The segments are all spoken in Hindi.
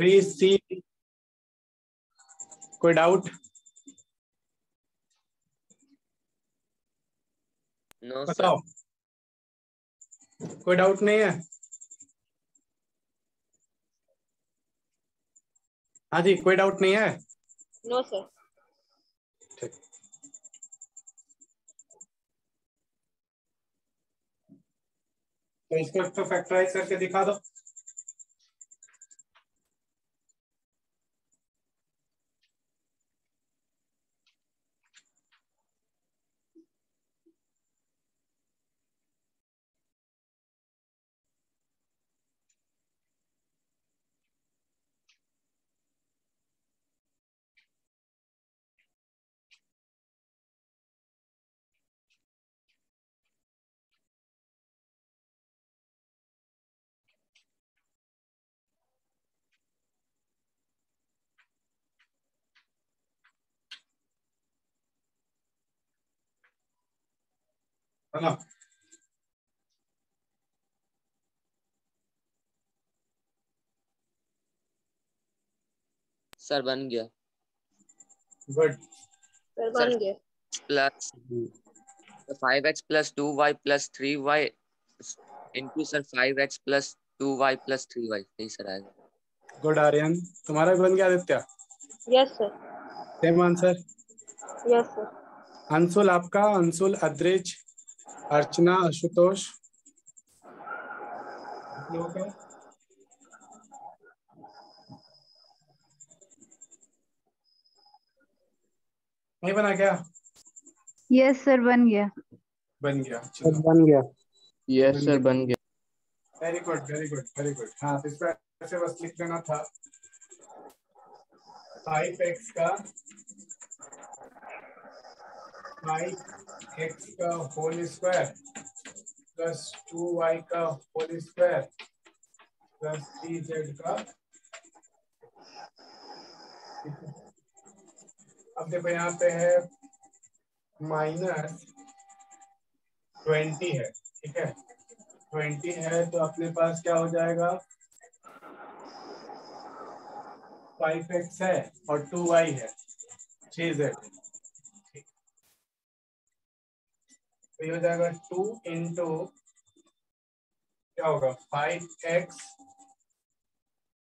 3C। कोई डाउट? No sir. बताओ, कोई डाउट नहीं है? हाँ जी, कोई डाउट नहीं है? No sir. ठीक। तो इसको तो फैक्टराइज करके दिखा दो। है ना? सर बन गया। गुड। सर बन गया। Plus 5x plus 2y plus 3y into sir 5x plus 2y plus 3y, यही सर आएगा। गुड आर्यन, तुम्हारा भी बन गया Aditya? Yes sir. Same answer. Yes sir. Anshul आपका? अंशुल, अद्रिज, अर्चना, आशुतोष, आप लोगों का? नहीं बना क्या? यस सर बन गया। बन गया, चलो। बन गया। यस सर बन गया। Very good, very good, very good. हाँ, तो इस पर ऐसे बस लिख देना था 5x का 5x का होल स्क्वायर प्लस 2y का होल स्क्वायर प्लस 3z का। अब देखो यहाँ पे है -20 है, ठीक है? 20 है तो अपने पास क्या हो जाएगा? 5x है और 2y है, 3z। तो ये हो जाएगा 2 इंटू क्या होगा 5x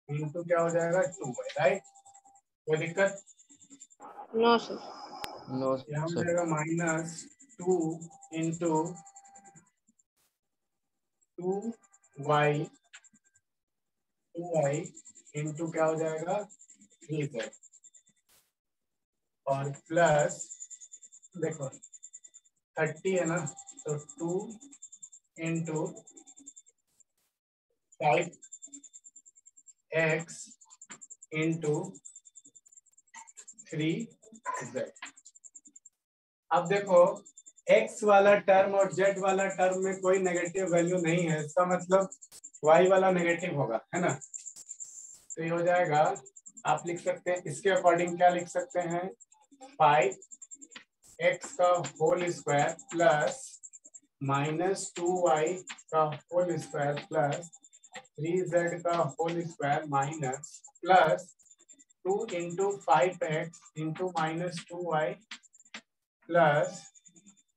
इंटू क्या हो जाएगा 2y, राइट? कोई दिक्कत? No sir. नो यहाँ हो सर। जाएगा -2 इंटू 2y 2y इंटू क्या हो जाएगा 3z और प्लस देखो 30 है ना, तो 2 इंटू 5x इंटू 3z। अब देखो x वाला टर्म और z वाला टर्म में कोई नेगेटिव वैल्यू नहीं है, इसका मतलब y वाला नेगेटिव होगा, है ना? तो ये हो जाएगा, आप लिख सकते हैं इसके अकॉर्डिंग, क्या लिख सकते हैं? 5x का होल स्क्वायर प्लस -2y का होल स्क्वायर प्लस 3z का whole square minus plus 2 into 5x into -2y plus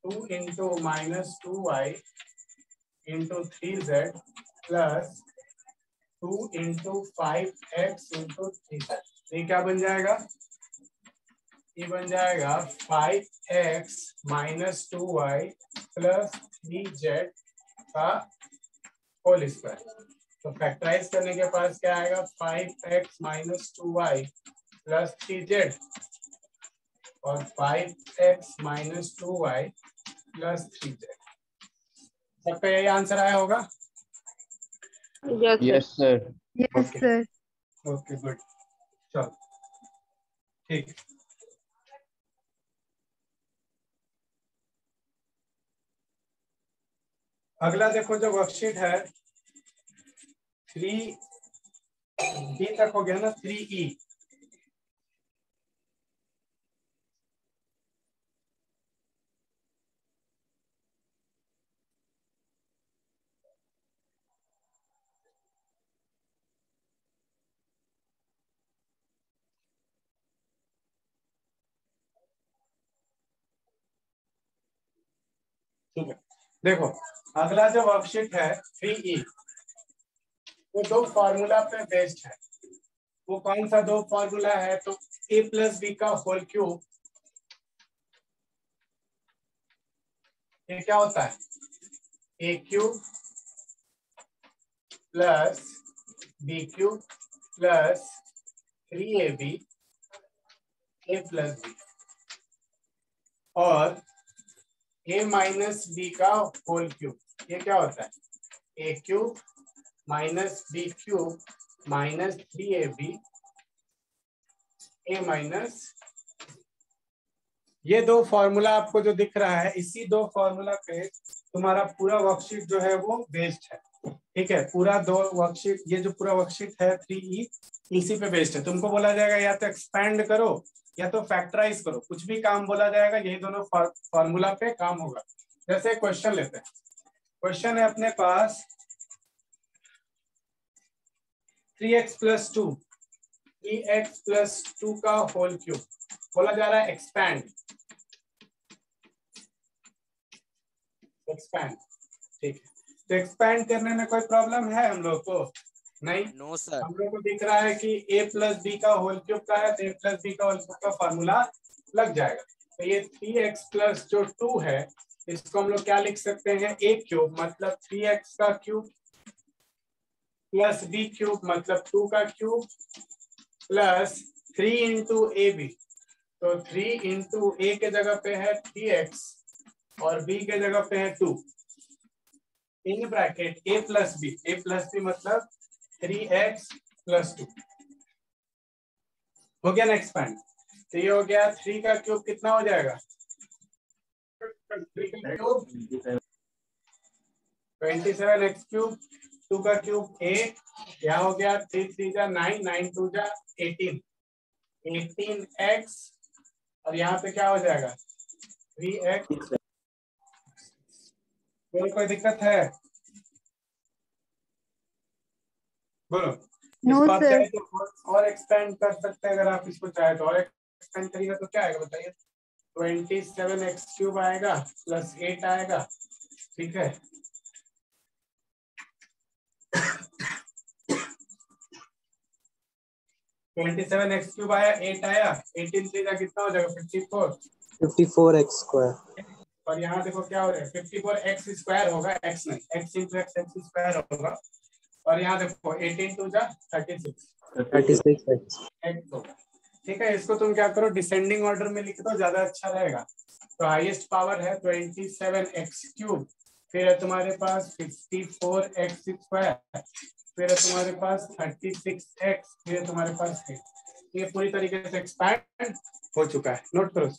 2 into -2y into 3z plus 2 into 5x into 3z। ये क्या बन जाएगा? ये बन जाएगा 5x - 2y प्लस 3z का होल स्क्वायर। तो फैक्टराइज करने के पास क्या आएगा? 5x - 2y प्लस 3z और 5x - 2y प्लस 3z। सबका यही आंसर आया होगा? Yes sir. Yes sir. Yes sir. Okay, good. चलो, ठीक। अगला देखो, जो वर्कशीट है 3B तक हो गया ना, 3E। ठीक है, देखो अगला जो वर्कशीट है 3E, वो दो फॉर्मूला पे बेस्ड है। वो कौन सा दो फॉर्मूला है? तो a प्लस बी का होल क्यूब, ये क्या होता है? a cube plus b cube plus 3ab a plus b, और a माइनस बी का होल क्यूब, ये क्या होता है? a cube minus b cube minus 3ab a minus. ये दो फॉर्मूला आपको जो दिख रहा है, इसी दो फॉर्मूला पे तुम्हारा पूरा वर्कशीट जो है वो बेस्ड है। ठीक है, पूरा दो वर्कशीट, ये जो पूरा वर्कशीट है 3E, इसी पे बेस्ड है। तुमको बोला जाएगा या तो एक्सपैंड करो या तो फैक्टराइज करो, कुछ भी काम बोला जाएगा, यही दोनों फॉर्मूला पे काम होगा। जैसे क्वेश्चन लेते हैं, क्वेश्चन है अपने पास 3x प्लस 2, 3x प्लस 2 का होल क्यूब, बोला जा रहा है एक्सपैंड, एक्सपैंड। ठीक है, तो एक्सपैंड करने में कोई प्रॉब्लम है हम लोग को? नहीं। No sir. हम लोग को दिख रहा है कि a प्लस बी का होल क्यूब का है, तो a प्लस बी का होल क्यूब का फॉर्मूला लग जाएगा। तो ये 3x प्लस जो 2 है, इसको हम लोग क्या लिख सकते हैं? a क्यूब मतलब 3x का क्यूब प्लस b क्यूब मतलब 2 का cube plus 3 into a b. तो 3 इंटू ए के जगह पे है 3x और b के जगह पे है 2, in bracket a plus b मतलब 3x प्लस 2। हो गया ना एक्सपैंड? तो ये हो गया 3 का क्यूब कितना हो जाएगा? 27x क्यूब, 2 का क्यूब 8, यहाँ हो गया 3 3 जा 9, 9 2 जा 18, 18x, और यहाँ पे क्या हो जाएगा? 3x। कोई दिक्कत है? बोलो। No, इसको आप sir. चाहे तो और एक्सपेंड कर सकते हैं, अगर आप इसको चाहे तो। और एक्सपेंड करिएगा तो क्या आएगा बताइए? 27x क्यूब आएगा प्लस 8 आएगा। ठीक है, 27x क्यूब आया, 8 आया, 18 3 का कितना हो जाएगा? 54, 54x स्क्वायर। और यहाँ देखो क्या हो रहा है? 54x स्क्वायर होगा, x नहीं, x इंटू एक्स स्क्वायर होगा, और यहाँ देखो 18 2 जा 36 x होगा। ठीक है, इसको तुम क्या करो, डिसेंडिंग ऑर्डर में लिख दो, ज्यादा अच्छा रहेगा। तो हाईएस्ट पावर है 27x क्यूब, फिर है तुम्हारे पास 54x स्क्वायर, फिर है तुम्हारे पास 36x, फिर है तुम्हारे पास 8। ये पूरी तरीके से एक्सपैंड हो चुका है, नोट करो।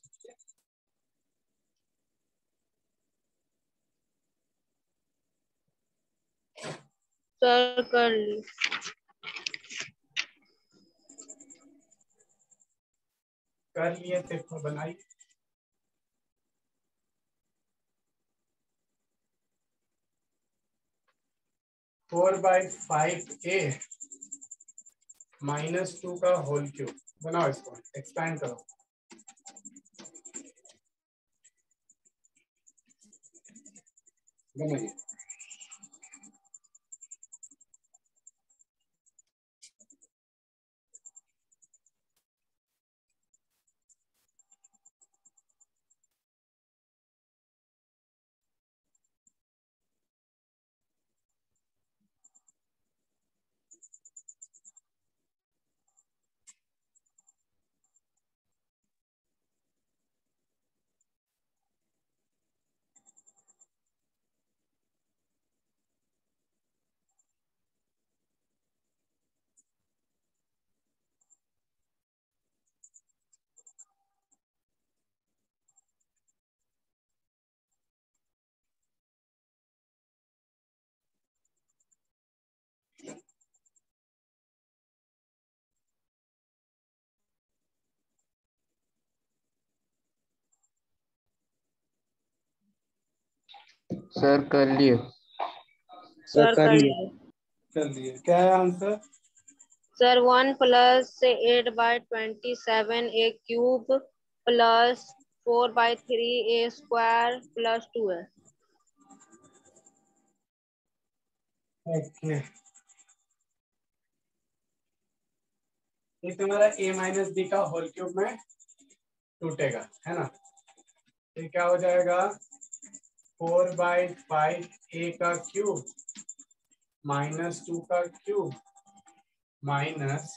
सर कर ली। कर लिए थे तो बनाई। फोर बाई 5a माइनस 2 का होल क्यूब, बनाओ, इसको एक्सपैंड करो। बनाइए। सर कर लिए। सर कर लिए। कर लिए। क्या है आंसर? सर 1 प्लस 8/27 ए क्यूब प्लस 4/3 ए स्क्वायर प्लस 2 है। ओके, ये तुम्हारा a माइनस बी का होल क्यूब में टूटेगा, है ना। तो क्या हो जाएगा 4/5 a का क्यूब माइनस 2 का cube minus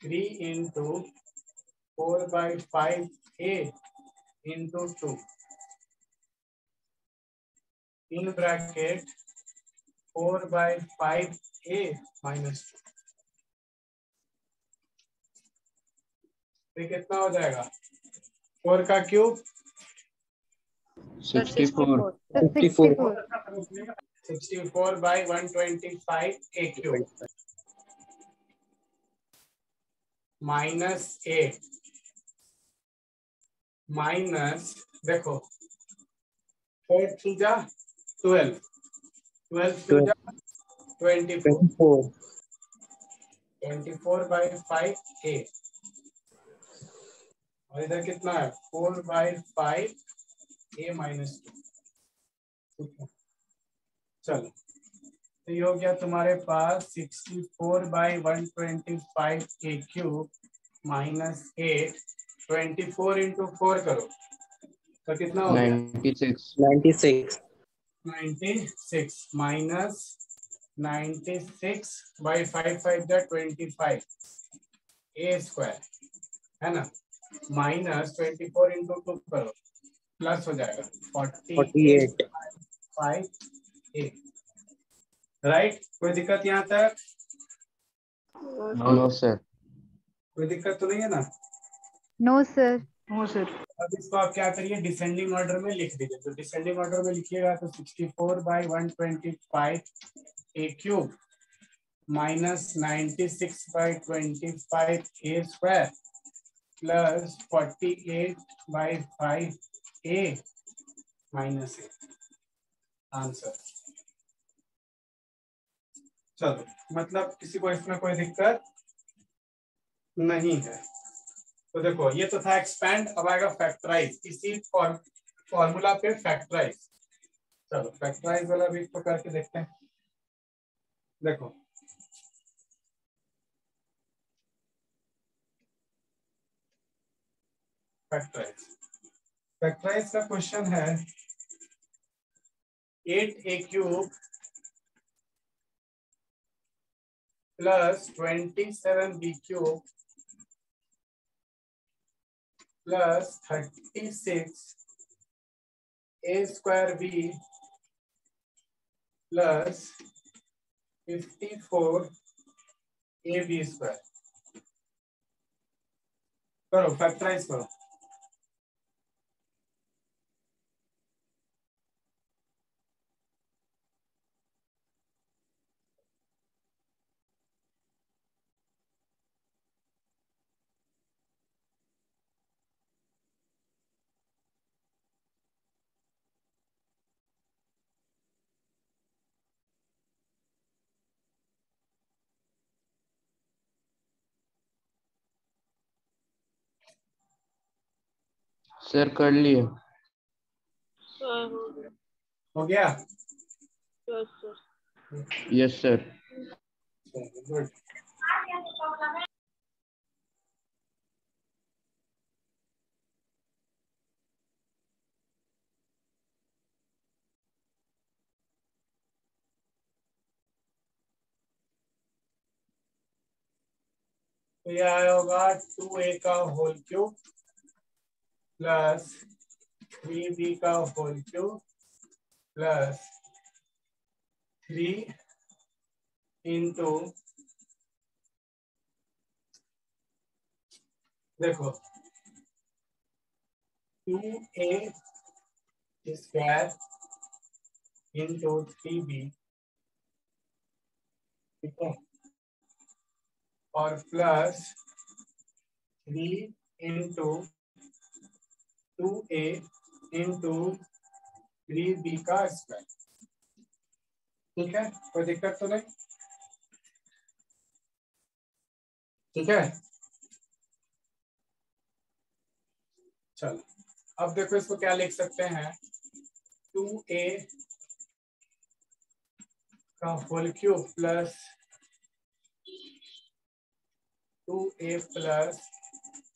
3 into 4/5 a into 2 in bracket 4/5 a minus 2। तो कितना हो जाएगा 4 का cube 64 64 64/125 a cube minus 8 minus देखो 4 3 जा 12 12 2 जा 24 24/5 a और इधर कितना है 4/5 a माइनस 2। चलो तो ये हो गया तुम्हारे पास 64/125 a क्यूब माइनस 8 24 इंटू 4 करो तो कितना हो गया 96 96 माइनस 96/5 5 जा 25 a स्क्वायर, है ना, माइनस 24 इंटू 2 करो प्लस हो जाएगा 48/5 a। राइट, कोई दिक्कत यहाँ तक? नो सर कोई दिक्कत तो नहीं है ना? No sir. अब इसको आप क्या करिए डिसेंडिंग ऑर्डर में लिख दीजिए। तो डिसेंडिंग ऑर्डर में लिखिएगा तो 64/125 a cube minus 96/25 a square plus 48/5 a minus a answer. चलो मतलब किसी को इसमें कोई दिक्कत नहीं है। तो देखो ये तो था एक्सपैंड, अब आएगा फैक्टराइज, इसी फॉर्मूला पे फैक्टराइज। चलो फैक्टराइज वाला भी तो करके देखते हैं। देखो फैक्टराइज, फैक्टराइज का क्वेश्चन है 8a cube plus 27b cube plus 36 a square b plus 54 a b square. करो फैक्टराइज करो। सर कर लिए हो गया? Yes sir good. तो ये आया होगा 2a का होल क्यूब प्लस 3b का होल क्यूब प्लस 3 इंटू देखो 2a स्क्वायर इंटू 3b, ठीक है, और plus 3 into 2a into 3b का स्क्वायर। ठीक है, कोई दिक्कत तो नहीं? ठीक है, चलो अब देखो इसको क्या लिख सकते हैं 2a का whole cube plus 2a plus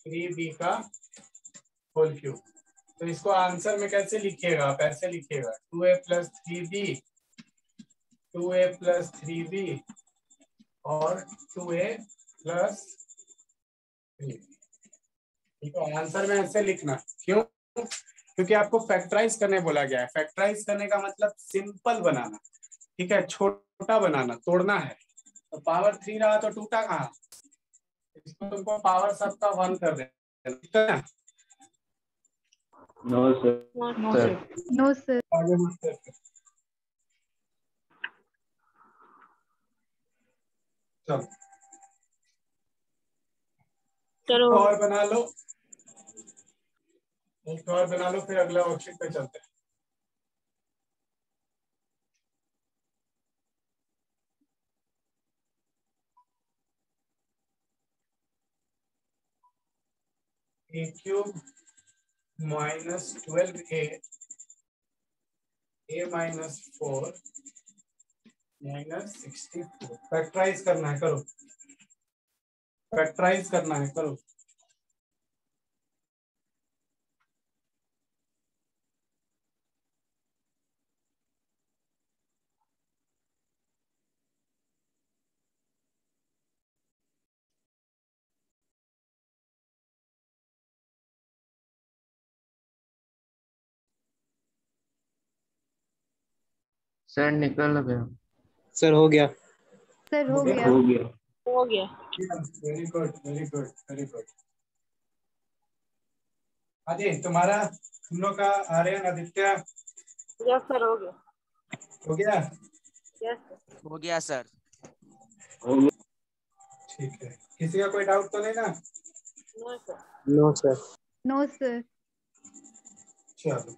3b का होल क्यूब। तो इसको आंसर में कैसे लिखिएगा? आप ऐसे लिखिएगा 2a plus 3b, 2a plus 3b और 2a प्लस 3b। ठीक है, आंसर में ऐसे लिखना। क्यों? क्योंकि आपको फैक्टराइज करने बोला गया है। फैक्टराइज करने का मतलब सिंपल बनाना, ठीक है, छोटा बनाना, तोड़ना है। तो पावर 3 रहा तो टूटा कहाँ? इसको तुमको पावर सबका 1 कर देना, ठीक है ना? No sir. No sir No, sir. आगे बढ़ते हैं। चलो चलो और बना लो, एक और बना लो, फिर अगला वर्कशीट पे चलते हैं। A cube minus 12a a minus 4 minus 64। Factorise करना है, करो। फैक्टराइज करना है, करो। सर निकल गया। सर हो गया। Sir, हो गया. हो गया। हो गया। Very good, very good, very good. Ajay तुम्हारा, तुम लोग का आर्यन, आदित्य यस सर, हो गया। हो गया? Yes sir. हो गया सर। हो गया। ठीक है, किसी का कोई डाउट तो नहीं ना? No sir. No sir. No, sir. चलो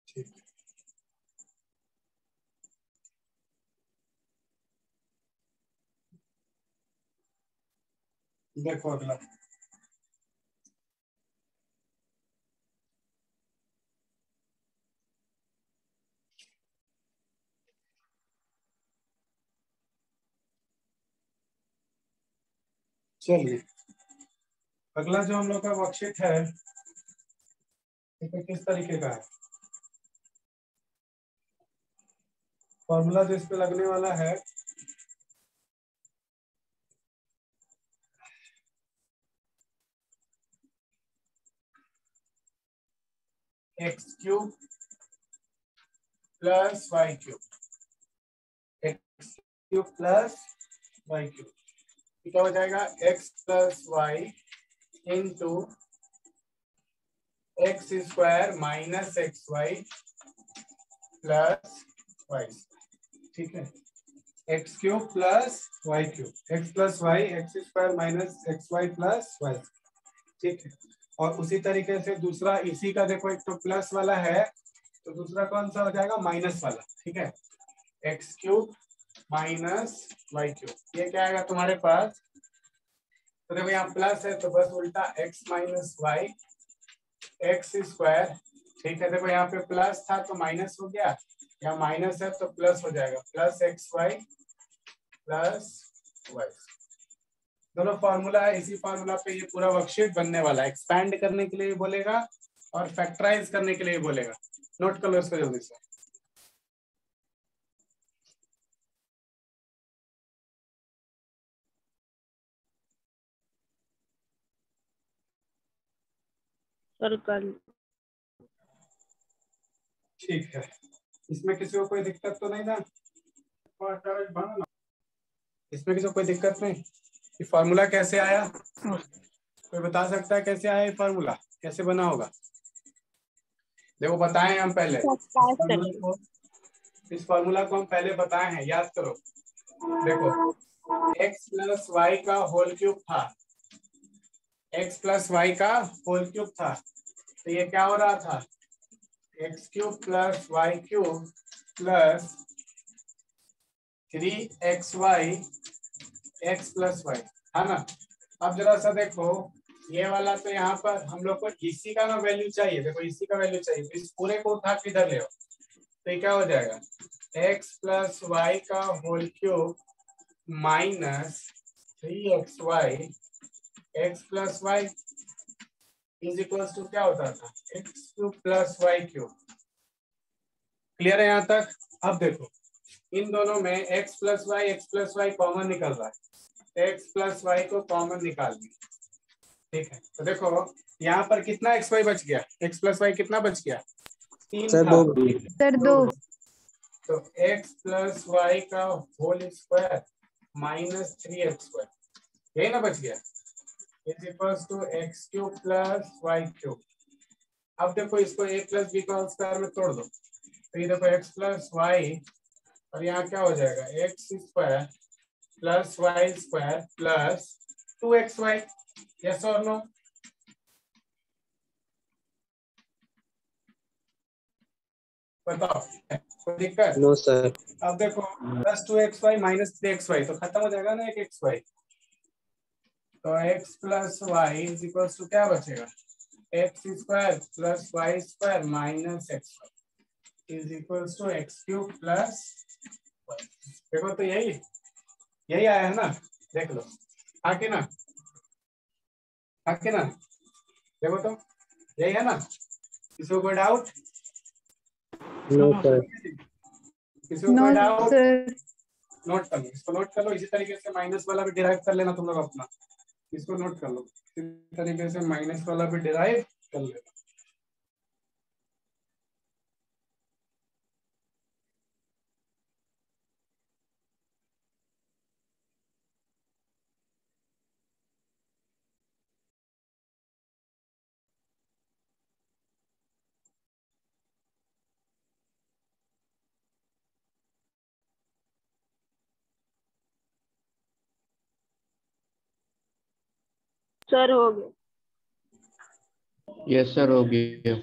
ठीक है। देखो अगला, चलिए अगला जो हम लोग का वर्कशीट है, किस तरीके का है? फॉर्मूला जो इस पे लगने वाला है, x cube plus y cube, x cube plus y cube, क्या हो जाएगा? X plus y into x square minus x y plus y. ठीक है, x cube plus y cube, x plus y, x square minus x y plus y. ठीक है, और उसी तरीके से दूसरा इसी का देखो, एक तो प्लस वाला है तो दूसरा कौन सा हो जाएगा? माइनस वाला। ठीक है, x cube minus y cube, ये क्या आएगा तुम्हारे पास? तो देखो यहाँ प्लस है तो बस उल्टा x minus y x square. ठीक है, देखो यहाँ पे प्लस था तो माइनस हो गया, यहाँ माइनस है तो प्लस हो जाएगा, plus x y plus y. दोनों फॉर्मूला है, इसी फॉर्मूला पे ये पूरा वर्कशीट बनने वाला है। एक्सपैंड करने के लिए बोलेगा और फैक्टराइज करने के लिए बोलेगा। नोट कर लो इसको जल्दी से। सर कर। ठीक है, इसमें किसी को कोई दिक्कत तो नहीं ना? इसमें किसी को कोई दिक्कत नहीं? ये फॉर्मूला कैसे आया? कोई बता सकता है कैसे आया ये फॉर्मूला? कैसे बना होगा? देखो बताएं हम पहले, इस फॉर्मूला को हम पहले बताए हैं, याद करो। देखो x प्लस वाई का होल क्यूब था, x प्लस वाई का होल क्यूब था, तो ये क्या हो रहा था? X cube plus y cube plus 3xy x plus y, है ना? अब जरा सा देखो, ये वाला तो यहाँ पर हम लोग को इसी का ना वैल्यू चाहिए। देखो इसी का वैल्यू चाहिए, तो इस पूरे को उठा के इधर ले आओ, तो ये क्या हो जाएगा, x प्लस वाई का whole cube minus 3xy x plus y is equals to क्या होता था, x cube plus y cube. Clear है यहाँ तक? अब देखो इन दोनों में x प्लस वाई कॉमन निकल रहा है, x प्लस वाई को कॉमन निकाल ली। ठीक है, तो देखो यहाँ पर कितना एक्स वाई बच गया, x प्लस वाई कितना बच गया, 3 सर था। 2। सर 2। तो x प्लस वाई का होल स्क्वायर माइनस 3x2 यही ना बच गया, is equals to x cube plus y cube. अब देखो इसको a प्लस बी का होल स्क्वायर में तोड़ दो, तो ये देखो x प्लस वाई और यहाँ क्या हो जाएगा, x square plus y square plus 2xy। Yes और नो? बताओ कोई दिक्कत? No sir. अब देखो प्लस 2xy माइनस 3xy तो खत्म हो जाएगा ना एक xy। तो x plus y is equal to क्या बचेगा, x square plus y square minus x is equal to x cube plus. देखो तो यही यही आया है ना, देख लो आके ना, आके ना, देखो तो यही है ना, किसी को डाउट? No sir. किसी को नो कोई डाउट? सर। नोट कर लो, इसको नोट कर लो। इसी तरीके से माइनस वाला भी डिराइव कर लेना तुम लोग अपना, इसको नोट कर लो। इसी तरीके से माइनस वाला भी डिराइव कर लेना। सर हो गया। यस सर हो गया।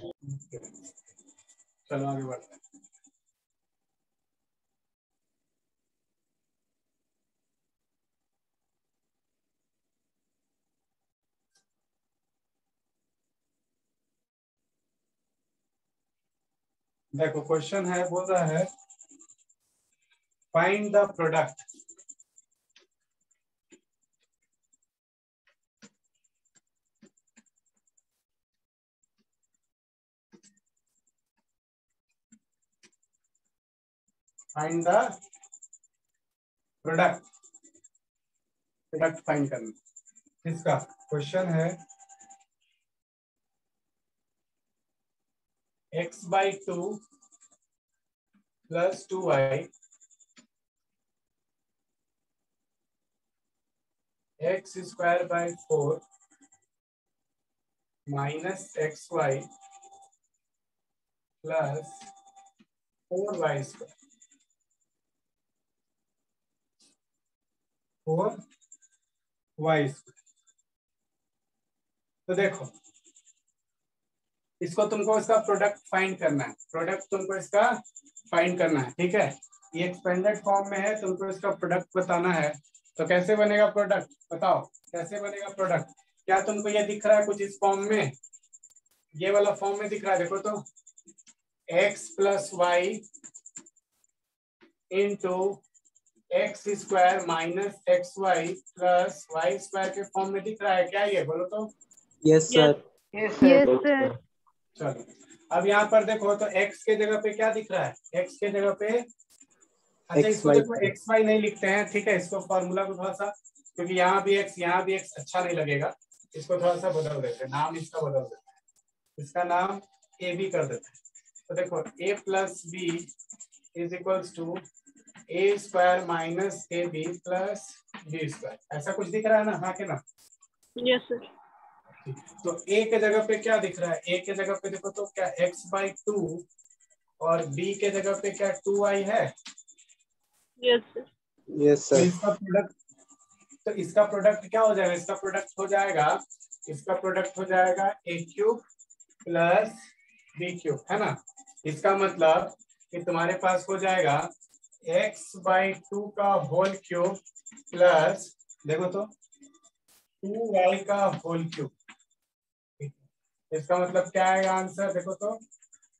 चलो आगे बढ़ते हैं। देखो क्वेश्चन है, बोल रहा है find the product find the product product find करना। इसका क्वेश्चन है x/2 plus 2y x square by 4 minus xy plus 4y square 4y square. तो देखो इसको तुमको इसका प्रोडक्ट फाइंड करना है, प्रोडक्ट तुमको इसका फाइंड करना है। ठीक है, ये एक्सपेंडेड फॉर्म में है, तुमको इसका प्रोडक्ट बताना है। तो कैसे बनेगा प्रोडक्ट, बताओ कैसे बनेगा प्रोडक्ट? क्या तुमको ये दिख रहा है कुछ इस फॉर्म में, ये वाला फॉर्म में दिख रहा है? देखो तो x plus y into x square minus x y plus y square के फॉर्म में दिख रहा है क्या? ये बोलो तो। Yes sir. Yes sir. चलो अब यहाँ पर देखो तो x के जगह पे क्या दिख रहा है, x के जगह पे, अच्छा इसको XY देखो एक्स वाई नहीं लिखते हैं। ठीक है, इसको फॉर्मूला को थोड़ा सा, क्योंकि यहाँ भी x अच्छा नहीं लगेगा, इसको थोड़ा सा बदल देते हैं, नाम इसका बदल देते हैं, इसका नाम ए बी कर देते हैं। तो देखो a plus b is equals to a square minus a b plus b square, ऐसा कुछ दिख रहा है ना? हाँ के ना? Yes sir. तो a के जगह पे क्या दिख रहा है, a के जगह पे देखो तो क्या x/2 और b के जगह पे क्या 2y है? Yes sir. यस तो सर। इसका प्रोडक्ट, तो इसका प्रोडक्ट क्या हो जाएगा, इसका प्रोडक्ट हो जाएगा, इसका प्रोडक्ट हो जाएगा a cube plus b cube, है ना? इसका मतलब कि तुम्हारे पास हो जाएगा x/2 का होल क्यूब प्लस, देखो तो 2y का होल क्यूब। इसका मतलब क्या आएगा आंसर, देखो तो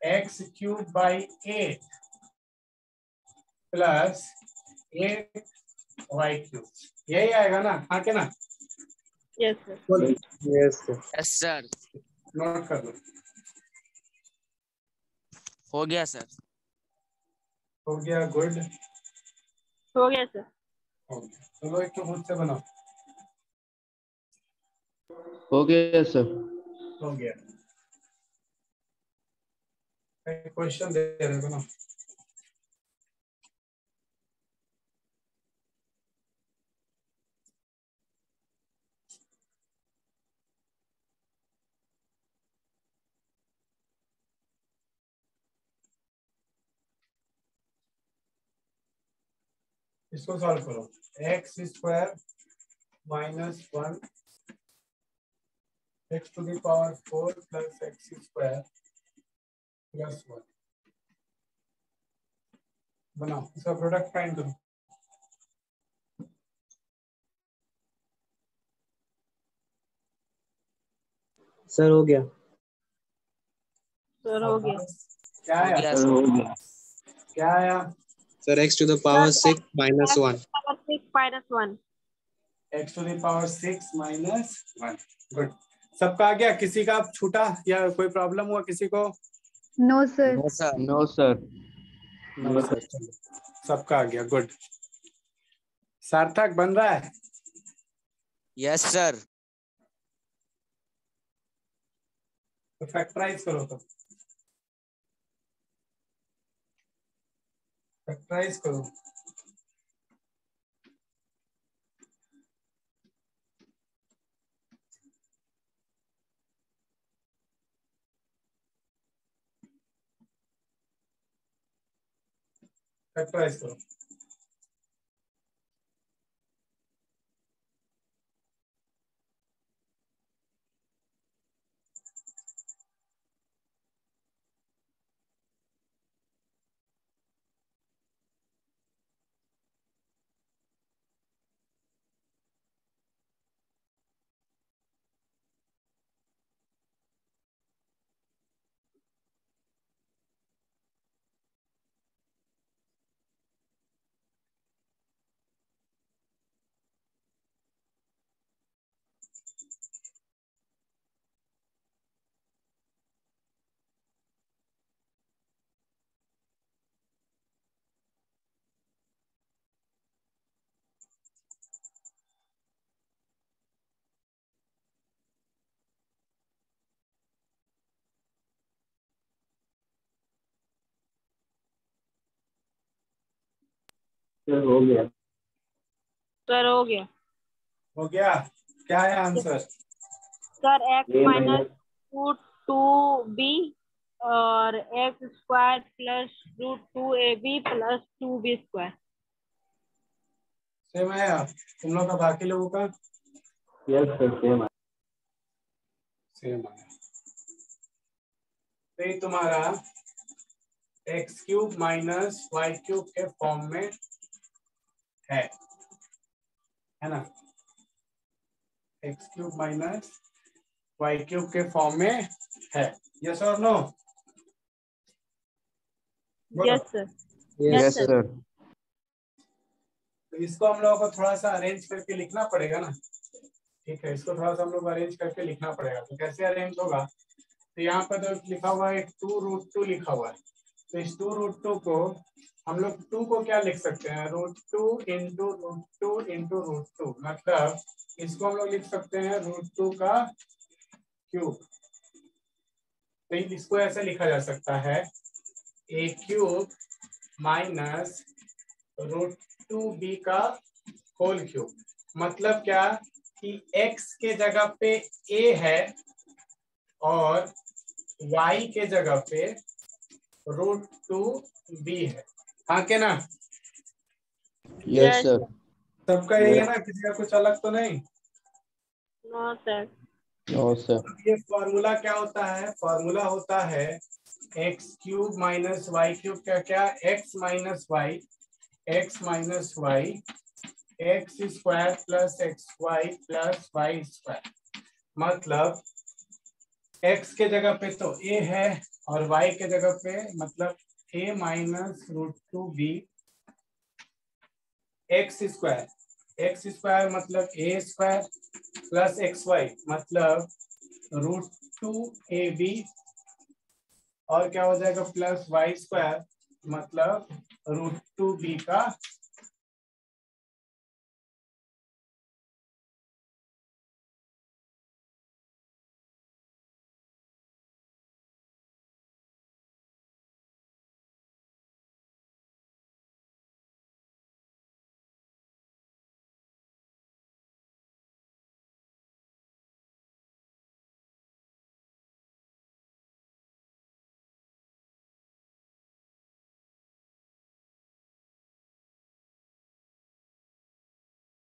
x³ बाई 8 प्लस 8y3 यही आएगा ना? हाँ के ना? Yes, sir. Yes, sir. Yes sir. Note कर लो। हो गया सर। हो गया, गुड। हो गया सर। हो गया, चलो एक तो खुद से बनाओ। हो गया सर। हो गया। क्वेश्चन दे रहे हो ना? इसको सॉल्व करो। X square minus 1 x to the power 4 plus x square plus 1 बनाओ। इसका प्रोडक्ट फाइंड करो। सर हो गया। सर हो गया। क्या हो आया? गया सर सर। हो गया। क्या आया? Sir x to the power 6 minus 1. 6 minus 1. X to the power 6 minus 1। Good. सबका आ गया? किसी का छूटा या कोई प्रॉब्लम हुआ किसी को? No sir. No sir. No sir. No sir. चलो, सबका आ गया, गुड। सार्थक बन रहा है? Yes sir. तो फैक्टराइज करो। तो फैक्टराइज करो। फैक्टराइज करो। सर हो गया। सर हो गया। हो गया? क्या है answer? Sir x A minus minus root 2b और x square plus root 2ab plus 2b square. Same है तुम लोग का? बाकी लोगों का यस सर सेम है। सेम है। तो ये तुम्हारा x cube minus y cube के फॉर्म में है ना? X cube minus y cube के फॉर्म में है। यस और no? Yes sir. Yes, yes sir. Sir. तो इसको हम लोगों को थोड़ा सा अरेंज करके लिखना पड़ेगा ना? ठीक है, इसको थोड़ा सा हम लोग अरेंज करके लिखना पड़ेगा। तो कैसे अरेंज होगा? तो यहाँ पर तो लिखा हुआ है 2√2 लिखा हुआ है। तो इस 2√2 को हम लोग 2 को क्या लिख सकते हैं? √2 इंटू √2 इंटू √2, मतलब इसको हम लोग लिख सकते हैं √2 का क्यूब। तो इसको ऐसे लिखा जा सकता है a क्यूब माइनस √2b का होल क्यूब। मतलब क्या कि x के जगह पे a है और y के जगह पे √2b है। हाँ के ना? Yes sir. सबका यही है ना? किसी का कुछ अलग तो नहीं? No sir. No sir. ये फॉर्मूला क्या होता है? फॉर्मूला होता है x cube minus y cube का क्या? X minus y x square plus x y plus y square. मतलब x के जगह पे तो a है और y के जगह पे मतलब a minus √2b x square मतलब ए स्क्वायर प्लस एक्स वाई मतलब √2ab और क्या हो जाएगा प्लस वाई स्क्वायर मतलब √2b का